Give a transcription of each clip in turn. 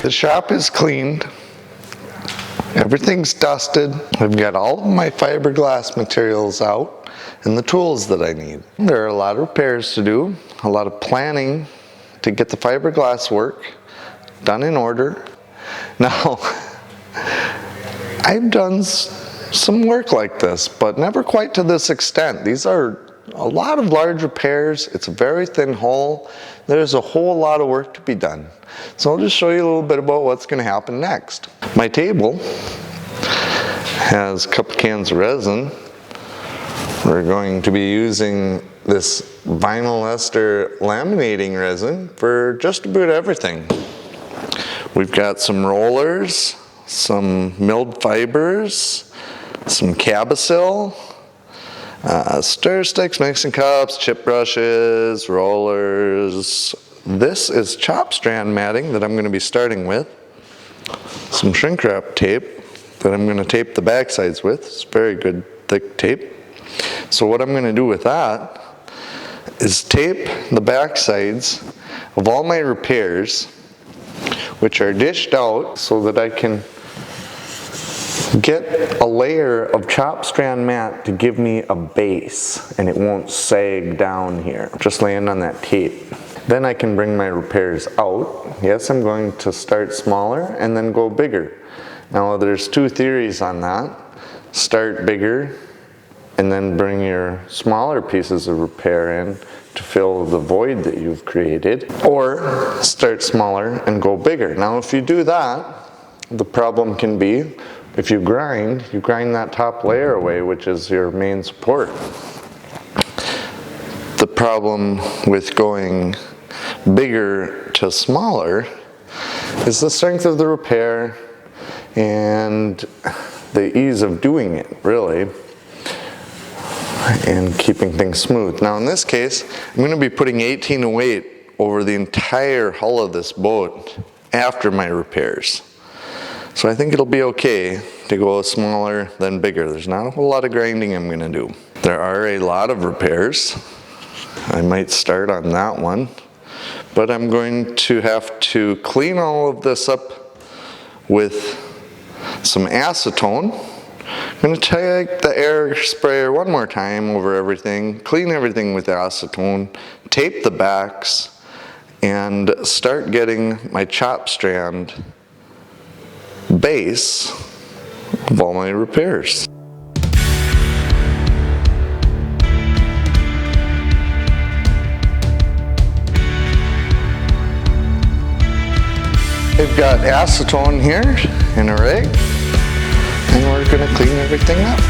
The shop is cleaned. Everything's dusted. I've got all of my fiberglass materials out and the tools that I need. There are a lot of repairs to do, a lot of planning to get the fiberglass work done in order. Now, I've done some work like this, but never quite to this extent. These are a lot of large repairs. It's a very thin hull. There's a whole lot of work to be done. So I'll just show you a little bit about what's going to happen next. My table has a couple cans of resin. We're going to be using this vinyl ester laminating resin for just about everything. We've got some rollers, some milled fibers, some Cabasil, stir sticks, mixing cups, chip brushes, rollers. This is chop strand matting that I'm going to be starting with. Some shrink wrap tape that I'm going to tape the back sides with. It's very good thick tape. So what I'm going to do with that is tape the back sides of all my repairs, which are dished out, so that I can get a layer of chop strand mat to give me a base and it won't sag down here, just laying on that tape. Then I can bring my repairs out. Yes, I'm going to start smaller and then go bigger. Now there's two theories on that. Start bigger and then bring your smaller pieces of repair in to fill the void that you've created, or start smaller and go bigger. Now if you do that, the problem can be if you grind that top layer away, which is your main support. The problem with going bigger to smaller is the strength of the repair and the ease of doing it, really, and keeping things smooth. Now in this case, I'm going to be putting 1808 over the entire hull of this boat after my repairs. So I think it'll be okay to go smaller than bigger. There's not a whole lot of grinding I'm going to do. There are a lot of repairs. I might start on that one, but I'm going to have to clean all of this up with some acetone. I'm going to take the air sprayer one more time over everything, clean everything with acetone, tape the backs, and start getting my chop strand base of all my repairs. We've got acetone here in a rig, and we're going to clean everything up.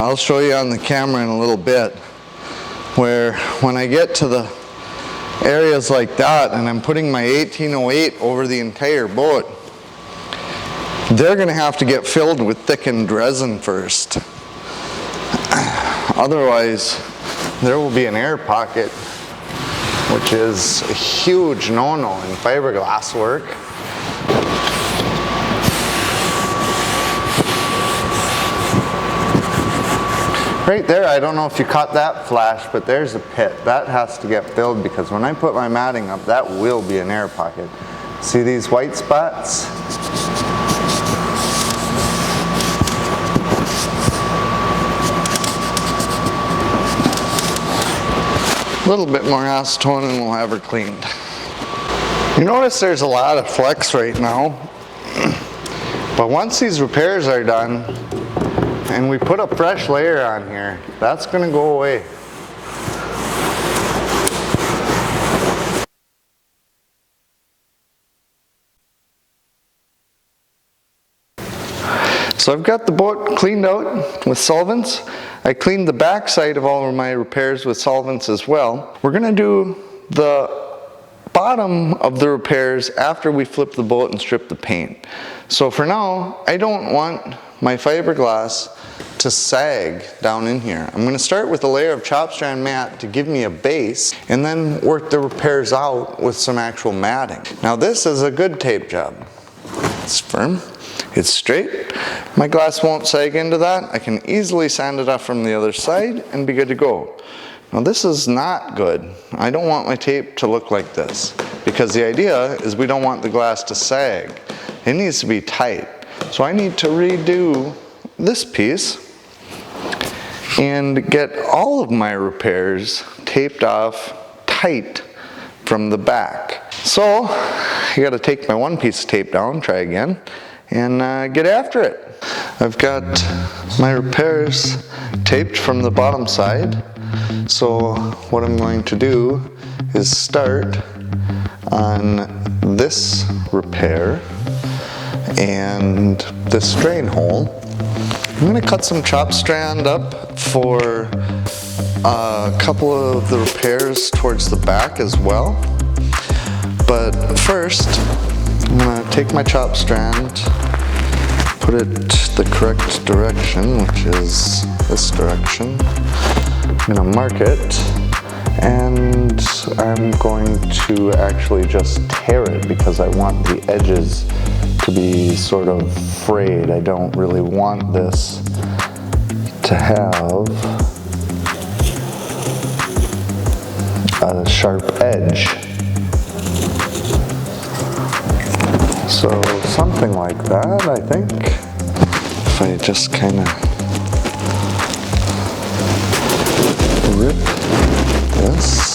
I'll show you on the camera in a little bit where when I get to the areas like that and I'm putting my 1808 over the entire boat, they're going to have to get filled with thickened resin first. Otherwise, there will be an air pocket, which is a huge no-no in fiberglass work. Right there, I don't know if you caught that flash, but there's a pit. That has to get filled because when I put my matting up, that will be an air pocket. See these white spots? A little bit more acetone and we'll have her cleaned. You notice there's a lot of flex right now, but once these repairs are done, and we put a fresh layer on here, that's going to go away. So I've got the boat cleaned out with solvents. I cleaned the back side of all of my repairs with solvents as well. We're going to do the bottom of the repairs after we flip the boat and strip the paint. So for now, I don't want my fiberglass to sag down in here. I'm going to start with a layer of chop strand mat to give me a base, and then work the repairs out with some actual matting. Now this is a good tape job. It's firm, it's straight. My glass won't sag into that. I can easily sand it off from the other side and be good to go. Now this is not good. I don't want my tape to look like this, because the idea is we don't want the glass to sag. It needs to be tight. So I need to redo this piece and get all of my repairs taped off tight from the back. So I got to take my one piece of tape down, try again, and get after it. I've got my repairs taped from the bottom side. So what I'm going to do is start on this repair and this drain hole. I'm going to cut some chop strand up for a couple of the repairs towards the back as well. But first, I'm going to take my chop strand, put it the correct direction, which is this direction. I'm going to mark it, and I'm going to actually just tear it because I want the edges to be sort of frayed. I don't really want this to have a sharp edge. So something like that, I think. If I just kind of rip this,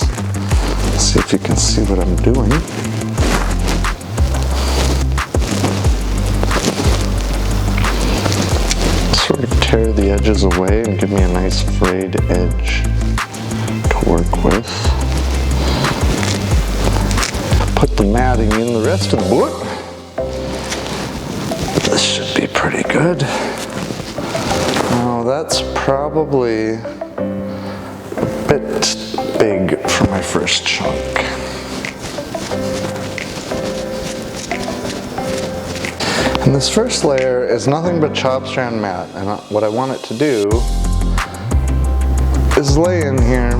see if you can see what I'm doing. Sort of tear the edges away and give me a nice frayed edge to work with. Put the matting in the rest of the boat. This should be pretty good. Now that's probably a bit big for my first chunk. And this first layer is nothing but chop strand mat, and what I want it to do is lay in here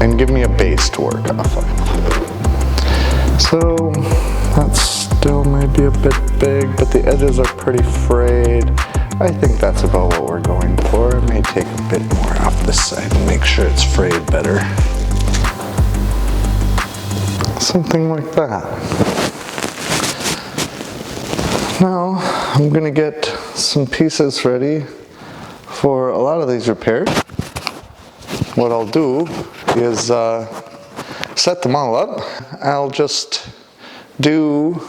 and give me a base to work off of. So that still might be a bit big, but the edges are pretty frayed. I think that's about what we're going for. I may take a bit more off this side and make sure it's frayed better. Something like that. Now I'm going to get some pieces ready for a lot of these repairs. What I'll do is set them all up. I'll just do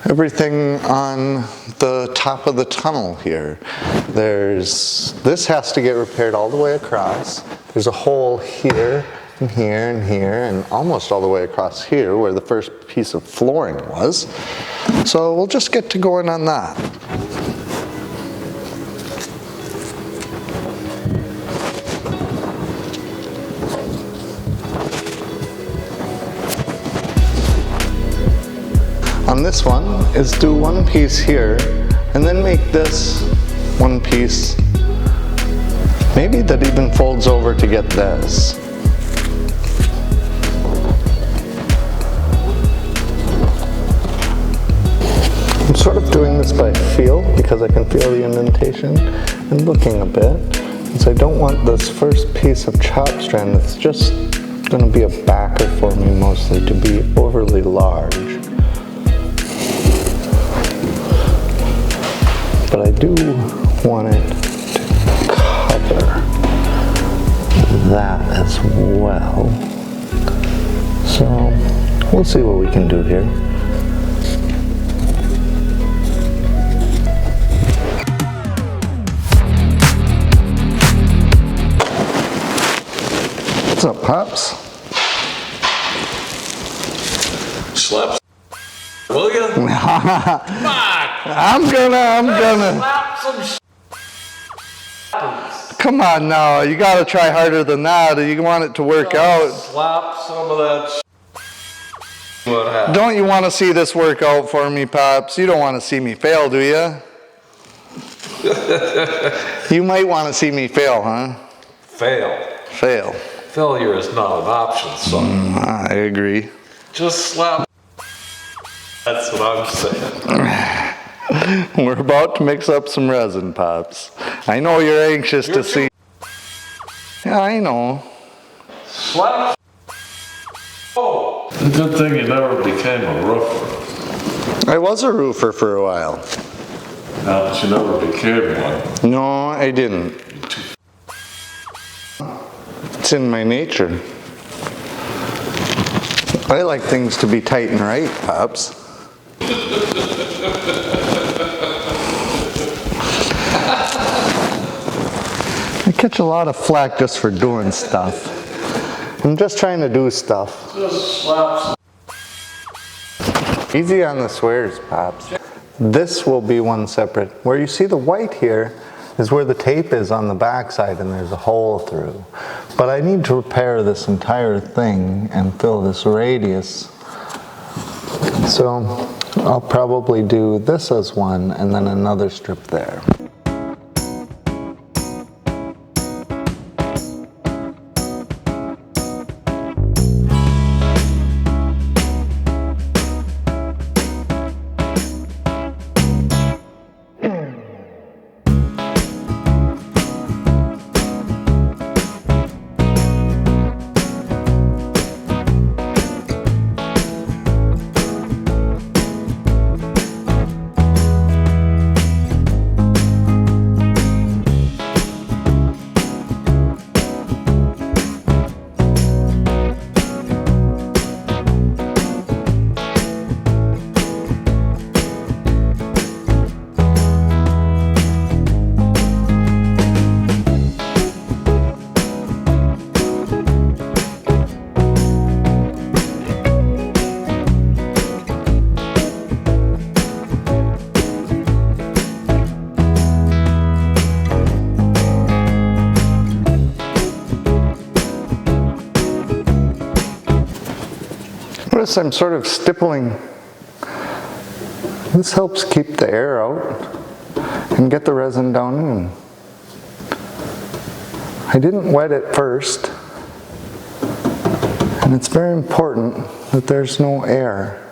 everything on the top of the tunnel here. This has to get repaired all the way across. There's a hole here and here and here and almost all the way across here where the first piece of flooring was. So we'll just get to going on that. On this one is do one piece here and then make this one piece maybe that even folds over to get this. I'm sort of doing this by feel because I can feel the indentation and looking a bit. So I don't want this first piece of chop strand that's just going to be a backer for me mostly to be overly large. But I do want it to cover that as well. So we'll see what we can do here. What's up, Pops? Schleps. Will ya? Fuck! I'm gonna. Slap some Come on now, you gotta try harder than that. You want it to work out. Slap some of that. What happened? Don't you want to see this work out for me, Pops? You don't want to see me fail, do you? You might want to see me fail, huh? Fail. Failure is not an option, son. I agree. Just slap. That's what I'm saying. We're about to mix up some resin, Pops. I know you're anxious to see. Yeah, I know. Slap. Oh, good thing you never became a roofer. I was a roofer for a while. No, but you never became one. No, I didn't. It's in my nature. I like things to be tight and right, Pops. I catch a lot of flack just for doing stuff. I'm just trying to do stuff. Just slap. Easy on the swears, Pops. This will be one separate. Where you see the white here is where the tape is on the back side and there's a hole through. But I need to repair this entire thing and fill this radius. So I'll probably do this as one and then another strip there. Notice I'm sort of stippling. This helps keep the air out and get the resin down in. I didn't wet it first, and it's very important that there's no air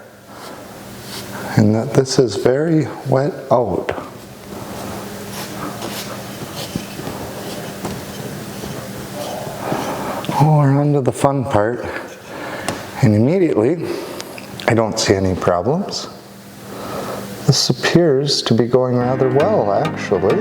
and that this is very wet out. Oh, we're on to the fun part. And immediately, I don't see any problems. This appears to be going rather well, actually.